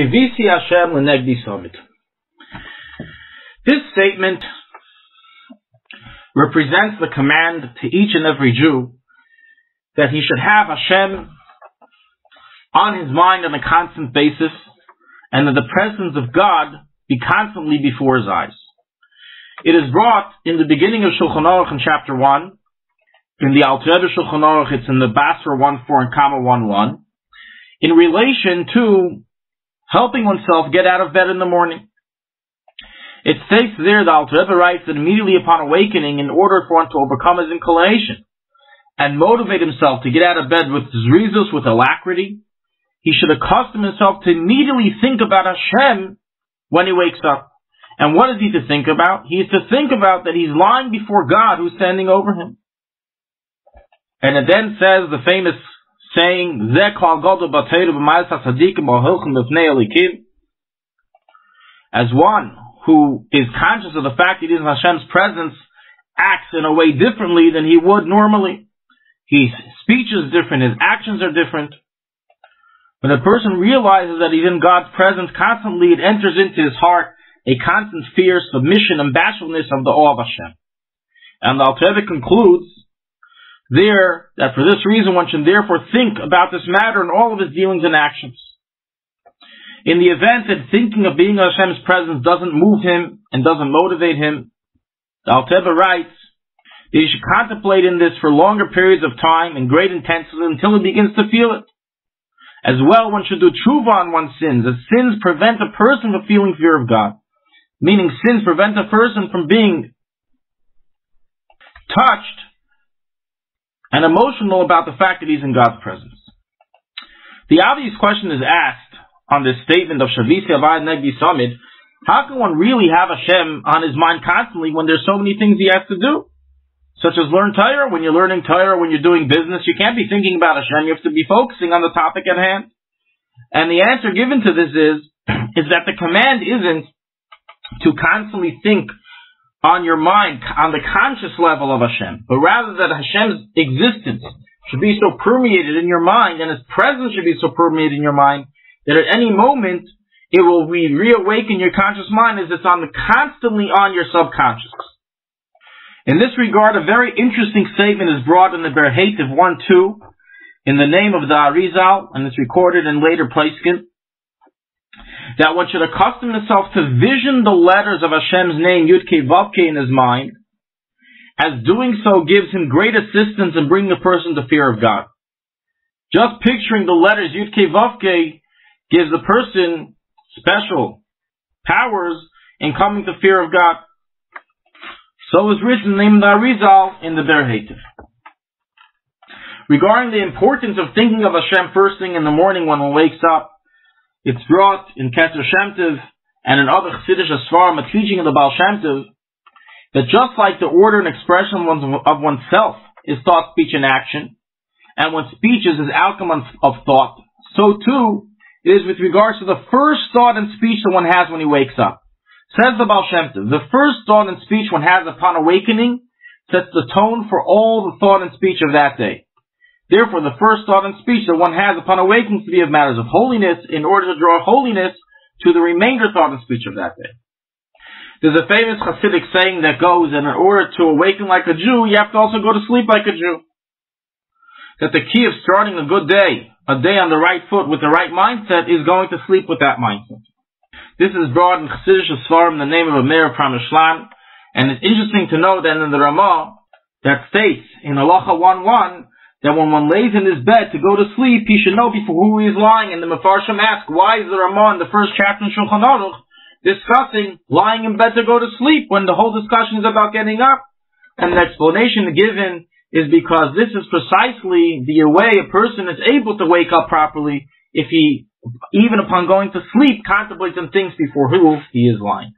Shevisi Hashem Linegdi Samid. This statement represents the command to each and every Jew that he should have Hashem on his mind on a constant basis, and that the presence of God be constantly before his eyes. It is brought in the beginning of Shulchan Aruch in chapter 1. In the Alter Rebbe Shulchan Aruch, it's in the Basra 1.4 and comma 1.1, in relation to helping oneself get out of bed in the morning. It states there, the Alter Rebbe writes that immediately upon awakening, in order for one to overcome his inclination and motivate himself to get out of bed with zrizus, with alacrity, he should accustom himself to immediately think about Hashem when he wakes up. And what is he to think about? He is to think about that he's lying before God who's standing over him. And it then says the famous saying, as one who is conscious of the fact that he is in Hashem's presence acts in a way differently than he would normally. His speech is different, his actions are different. When a person realizes that he's in God's presence constantly, it enters into his heart a constant fear, submission, and bashfulness of the awe of Hashem. And the Alter Rebbe concludes there that for this reason one should therefore think about this matter in all of his dealings and actions. In the event that thinking of being in Hashem's presence doesn't move him and doesn't motivate him, the Alter Rebbe writes that he should contemplate in this for longer periods of time in great intensity until he begins to feel it. As well, one should do tshuva on one's sins, as sins prevent a person from feeling fear of God. Meaning sins prevent a person from being touched and emotional about the fact that he's in God's presence. The obvious question is asked on this statement of Shevisi Linegdi Samid: how can one really have Hashem on his mind constantly when there's so many things he has to do? Such as learn Torah. When you're learning Torah, when you're doing business, you can't be thinking about Hashem. You have to be focusing on the topic at hand. And the answer given to this is that the command isn't to constantly think on your mind, on the conscious level of Hashem, but rather that Hashem's existence should be so permeated in your mind, and His presence should be so permeated in your mind, that at any moment it will reawaken your conscious mind as it's constantly on your subconscious. In this regard, a very interesting statement is brought in the Berhetiv 1.2 in the name of the Arizal, and it's recorded in later Pleiskin, that one should accustom himself to vision the letters of Hashem's name, Yud-Kei Vav-Kei, in his mind, as doing so gives him great assistance in bringing a person to fear of God. Just picturing the letters Yud-Kei Vav-Kei gives the person special powers in coming to fear of God. So is written in the name of the Arizal in the Berhetiv. Regarding the importance of thinking of Hashem first thing in the morning when one wakes up, it's brought in Keter Shem Tov and in other Chassidish Sfarim, a teaching of the Baal Shem Tov, that just like the order and expression of oneself is thought, speech, and action, and one's speech is his outcome of thought, so too it is with regards to the first thought and speech that one has when he wakes up. Says the Baal Shem Tov, the first thought and speech one has upon awakening sets the tone for all the thought and speech of that day. Therefore, the first thought and speech that one has upon awakening to be of matters of holiness in order to draw holiness to the remainder thought and speech of that day. There's a famous Hasidic saying that goes, that in order to awaken like a Jew, you have to also go to sleep like a Jew. That the key of starting a good day, a day on the right foot with the right mindset, is going to sleep with that mindset. This is brought in Chassidish Sfarim in the name of a Meir Pramishlan, and it's interesting to know that in the Ramah that states in Halacha 1.1 that when one lays in his bed to go to sleep, he should know before who he is lying. And the Mefarshim ask, why is the Ramah in the first chapter in Shulchan Aruch discussing lying in bed to go to sleep when the whole discussion is about getting up? And the explanation given is because this is precisely the way a person is able to wake up properly if he, even upon going to sleep, contemplates on things before who he is lying.